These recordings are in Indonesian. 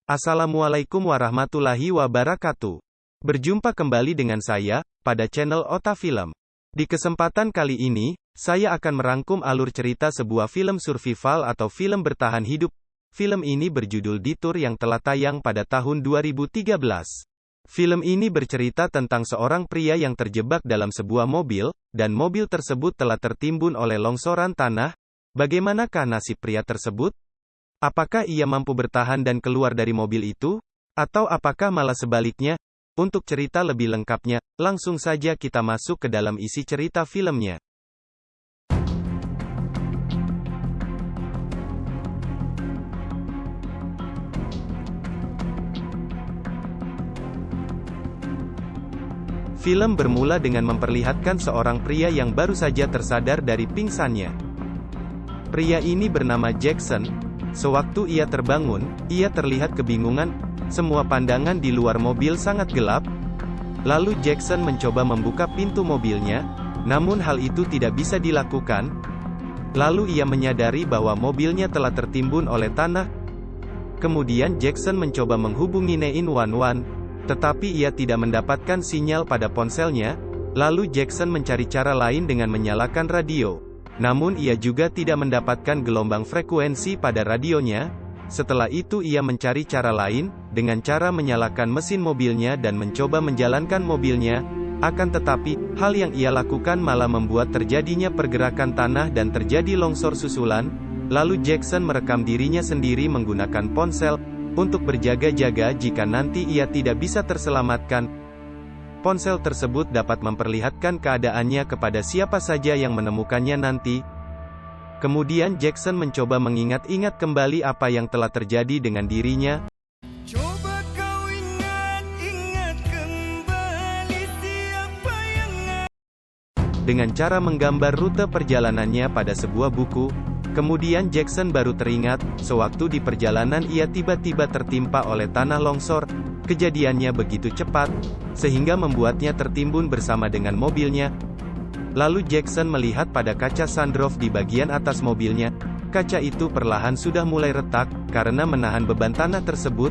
Assalamualaikum warahmatullahi wabarakatuh. Berjumpa kembali dengan saya, pada channel Ota Film. Di kesempatan kali ini, saya akan merangkum alur cerita sebuah film survival atau film bertahan hidup. Film ini berjudul Detour yang telah tayang pada tahun 2013. Film ini bercerita tentang seorang pria yang terjebak dalam sebuah mobil, dan mobil tersebut telah tertimbun oleh longsoran tanah. Bagaimanakah nasib pria tersebut? Apakah ia mampu bertahan dan keluar dari mobil itu? Atau apakah malah sebaliknya? Untuk cerita lebih lengkapnya, langsung saja kita masuk ke dalam isi cerita filmnya. Film bermula dengan memperlihatkan seorang pria yang baru saja tersadar dari pingsannya. Pria ini bernama Jackson. Sewaktu ia terbangun, ia terlihat kebingungan. Semua pandangan di luar mobil sangat gelap. Lalu Jackson mencoba membuka pintu mobilnya, namun hal itu tidak bisa dilakukan. Lalu ia menyadari bahwa mobilnya telah tertimbun oleh tanah. Kemudian Jackson mencoba menghubungi 911, tetapi ia tidak mendapatkan sinyal pada ponselnya. Lalu Jackson mencari cara lain dengan menyalakan radio. Namun ia juga tidak mendapatkan gelombang frekuensi pada radionya. Setelah itu ia mencari cara lain, dengan cara menyalakan mesin mobilnya dan mencoba menjalankan mobilnya. Akan tetapi, hal yang ia lakukan malah membuat terjadinya pergerakan tanah dan terjadi longsor susulan. Lalu Jackson merekam dirinya sendiri menggunakan ponsel, untuk berjaga-jaga jika nanti ia tidak bisa terselamatkan. Ponsel tersebut dapat memperlihatkan keadaannya kepada siapa saja yang menemukannya nanti. Kemudian Jackson mencoba mengingat-ingat kembali apa yang telah terjadi dengan dirinya. Coba kau ingat kembali siapa yang... Dengan cara menggambar rute perjalanannya pada sebuah buku. Kemudian Jackson baru teringat, sewaktu di perjalanan ia tiba-tiba tertimpa oleh tanah longsor. Kejadiannya begitu cepat, sehingga membuatnya tertimbun bersama dengan mobilnya. Lalu Jackson melihat pada kaca sunroof di bagian atas mobilnya. Kaca itu perlahan sudah mulai retak, karena menahan beban tanah tersebut.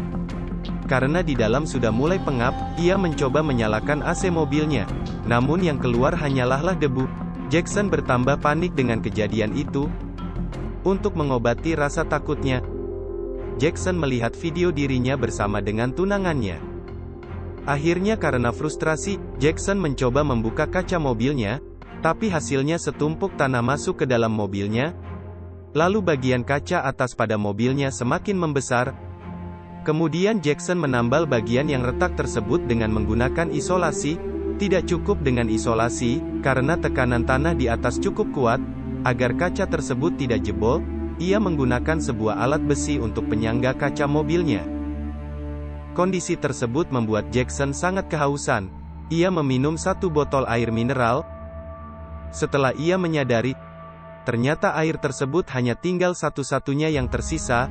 Karena di dalam sudah mulai pengap, ia mencoba menyalakan AC mobilnya. Namun yang keluar hanyalah debu. Jackson bertambah panik dengan kejadian itu. Untuk mengobati rasa takutnya, Jackson melihat video dirinya bersama dengan tunangannya. Akhirnya karena frustrasi, Jackson mencoba membuka kaca mobilnya, tapi hasilnya setumpuk tanah masuk ke dalam mobilnya. Lalu bagian kaca atas pada mobilnya semakin membesar. Kemudian Jackson menambal bagian yang retak tersebut dengan menggunakan isolasi. Tidak cukup dengan isolasi, karena tekanan tanah di atas cukup kuat. Agar kaca tersebut tidak jebol, ia menggunakan sebuah alat besi untuk penyangga kaca mobilnya. Kondisi tersebut membuat Jackson sangat kehausan. Ia meminum satu botol air mineral. Setelah ia menyadari, ternyata air tersebut hanya tinggal satu-satunya yang tersisa.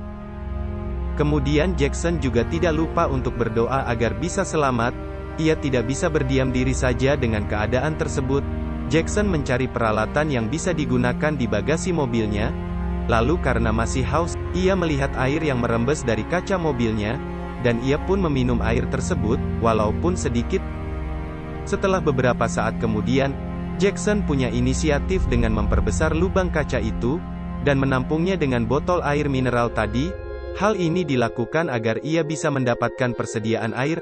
Kemudian Jackson juga tidak lupa untuk berdoa agar bisa selamat. Ia tidak bisa berdiam diri saja dengan keadaan tersebut. Jackson mencari peralatan yang bisa digunakan di bagasi mobilnya. Lalu karena masih haus, ia melihat air yang merembes dari kaca mobilnya, dan ia pun meminum air tersebut, walaupun sedikit. Setelah beberapa saat kemudian, Jackson punya inisiatif dengan memperbesar lubang kaca itu, dan menampungnya dengan botol air mineral tadi. Hal ini dilakukan agar ia bisa mendapatkan persediaan air.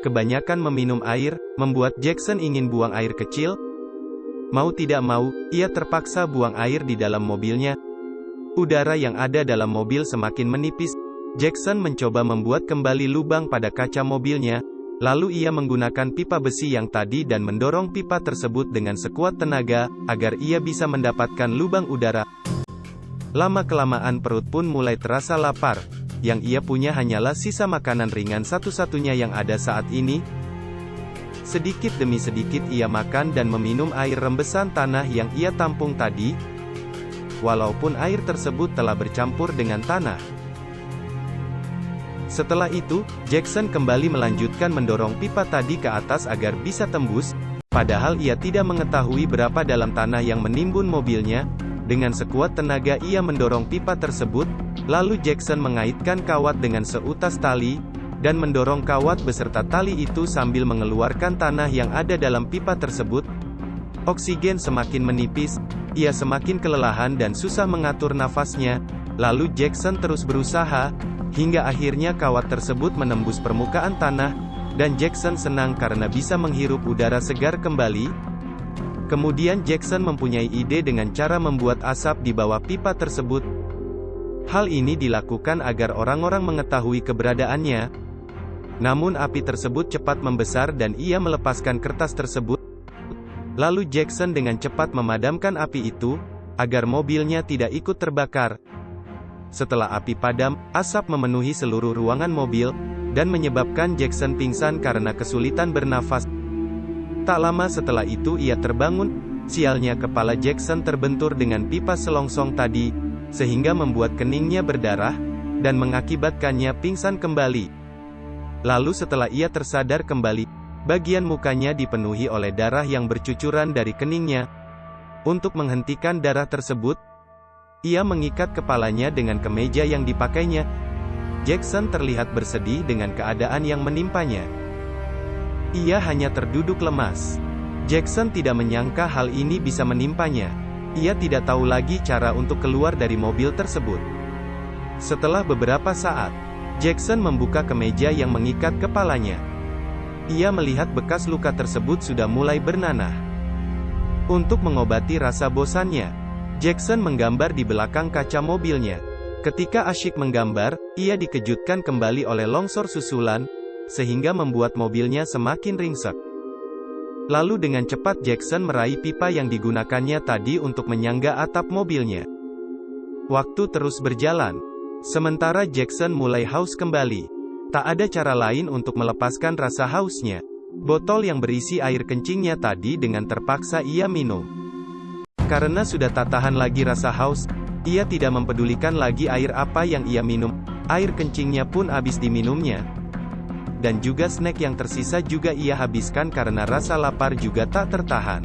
Kebanyakan meminum air, membuat Jackson ingin buang air kecil. Mau tidak mau, ia terpaksa buang air di dalam mobilnya. Udara yang ada dalam mobil semakin menipis. Jackson mencoba membuat kembali lubang pada kaca mobilnya. Lalu ia menggunakan pipa besi yang tadi dan mendorong pipa tersebut dengan sekuat tenaga, agar ia bisa mendapatkan lubang udara. Lama-kelamaan perut pun mulai terasa lapar. Yang ia punya hanyalah sisa makanan ringan satu-satunya yang ada saat ini. Sedikit demi sedikit ia makan dan meminum air rembesan tanah yang ia tampung tadi. Walaupun air tersebut telah bercampur dengan tanah. Setelah itu, Jackson kembali melanjutkan mendorong pipa tadi ke atas agar bisa tembus. Padahal ia tidak mengetahui berapa dalam tanah yang menimbun mobilnya. Dengan sekuat tenaga ia mendorong pipa tersebut, lalu Jackson mengaitkan kawat dengan seutas tali, dan mendorong kawat beserta tali itu sambil mengeluarkan tanah yang ada dalam pipa tersebut. Oksigen semakin menipis, ia semakin kelelahan dan susah mengatur nafasnya, lalu Jackson terus berusaha, hingga akhirnya kawat tersebut menembus permukaan tanah, dan Jackson senang karena bisa menghirup udara segar kembali. Kemudian Jackson mempunyai ide dengan cara membuat asap di bawah pipa tersebut. Hal ini dilakukan agar orang-orang mengetahui keberadaannya. Namun api tersebut cepat membesar dan ia melepaskan kertas tersebut. Lalu Jackson dengan cepat memadamkan api itu, agar mobilnya tidak ikut terbakar. Setelah api padam, asap memenuhi seluruh ruangan mobil, dan menyebabkan Jackson pingsan karena kesulitan bernafas. Tak lama setelah itu ia terbangun, sialnya kepala Jackson terbentur dengan pipa selongsong tadi, sehingga membuat keningnya berdarah, dan mengakibatkannya pingsan kembali. Lalu setelah ia tersadar kembali, bagian mukanya dipenuhi oleh darah yang bercucuran dari keningnya. Untuk menghentikan darah tersebut, ia mengikat kepalanya dengan kemeja yang dipakainya. Jackson terlihat bersedih dengan keadaan yang menimpanya. Ia hanya terduduk lemas. Jackson tidak menyangka hal ini bisa menimpanya. Ia tidak tahu lagi cara untuk keluar dari mobil tersebut. Setelah beberapa saat, Jackson membuka kemeja yang mengikat kepalanya. Ia melihat bekas luka tersebut sudah mulai bernanah. Untuk mengobati rasa bosannya, Jackson menggambar di belakang kaca mobilnya. Ketika asyik menggambar, ia dikejutkan kembali oleh longsor susulan, sehingga membuat mobilnya semakin ringsek. Lalu dengan cepat Jackson meraih pipa yang digunakannya tadi untuk menyangga atap mobilnya. Waktu terus berjalan. Sementara Jackson mulai haus kembali. Tak ada cara lain untuk melepaskan rasa hausnya. Botol yang berisi air kencingnya tadi dengan terpaksa ia minum. Karena sudah tak tahan lagi rasa haus, ia tidak mempedulikan lagi air apa yang ia minum. Air kencingnya pun habis diminumnya. Dan juga snack yang tersisa juga ia habiskan karena rasa lapar juga tak tertahan.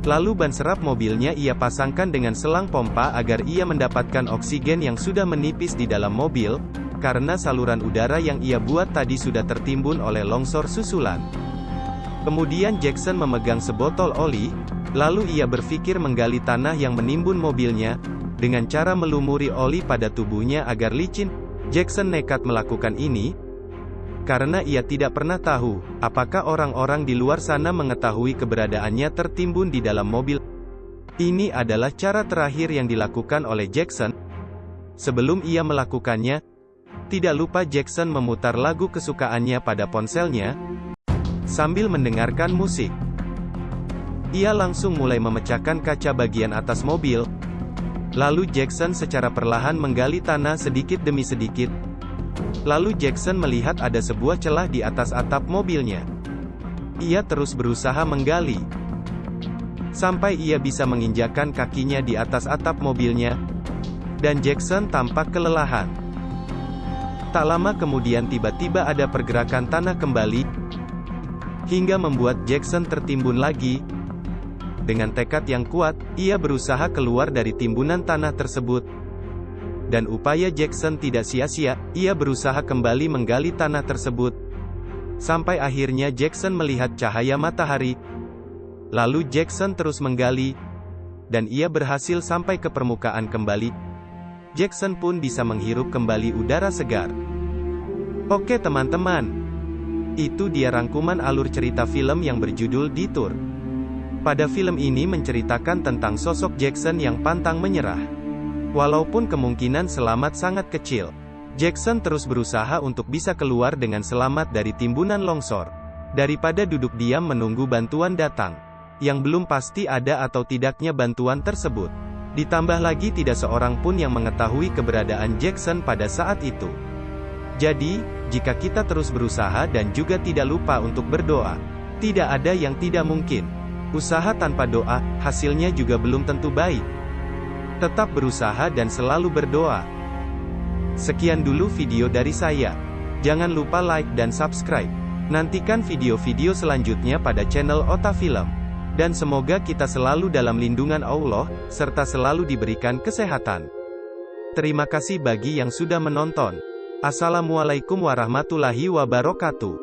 Lalu ban serep mobilnya ia pasangkan dengan selang pompa agar ia mendapatkan oksigen yang sudah menipis di dalam mobil, karena saluran udara yang ia buat tadi sudah tertimbun oleh longsor susulan. Kemudian Jackson memegang sebotol oli, lalu ia berpikir menggali tanah yang menimbun mobilnya, dengan cara melumuri oli pada tubuhnya agar licin. Jackson nekat melakukan ini, karena ia tidak pernah tahu, apakah orang-orang di luar sana mengetahui keberadaannya tertimbun di dalam mobil. Ini adalah cara terakhir yang dilakukan oleh Jackson. Sebelum ia melakukannya, tidak lupa Jackson memutar lagu kesukaannya pada ponselnya, sambil mendengarkan musik. Ia langsung mulai memecahkan kaca bagian atas mobil. Lalu Jackson secara perlahan menggali tanah sedikit demi sedikit. Lalu Jackson melihat ada sebuah celah di atas atap mobilnya. Ia terus berusaha menggali, sampai ia bisa menginjakkan kakinya di atas atap mobilnya, dan Jackson tampak kelelahan. Tak lama kemudian tiba-tiba ada pergerakan tanah kembali, hingga membuat Jackson tertimbun lagi. Dengan tekad yang kuat, ia berusaha keluar dari timbunan tanah tersebut. Dan upaya Jackson tidak sia-sia, ia berusaha kembali menggali tanah tersebut. Sampai akhirnya Jackson melihat cahaya matahari. Lalu Jackson terus menggali, dan ia berhasil sampai ke permukaan kembali. Jackson pun bisa menghirup kembali udara segar. Oke teman-teman, itu dia rangkuman alur cerita film yang berjudul Detour. Pada film ini menceritakan tentang sosok Jackson yang pantang menyerah. Walaupun kemungkinan selamat sangat kecil, Jackson terus berusaha untuk bisa keluar dengan selamat dari timbunan longsor. Daripada duduk diam menunggu bantuan datang, yang belum pasti ada atau tidaknya bantuan tersebut. Ditambah lagi tidak seorang pun yang mengetahui keberadaan Jackson pada saat itu. Jadi, jika kita terus berusaha dan juga tidak lupa untuk berdoa, tidak ada yang tidak mungkin. Usaha tanpa doa, hasilnya juga belum tentu baik. Tetap berusaha dan selalu berdoa. Sekian dulu video dari saya. Jangan lupa like dan subscribe. Nantikan video-video selanjutnya pada channel Ota Film. Dan semoga kita selalu dalam lindungan Allah, serta selalu diberikan kesehatan. Terima kasih bagi yang sudah menonton. Assalamualaikum warahmatullahi wabarakatuh.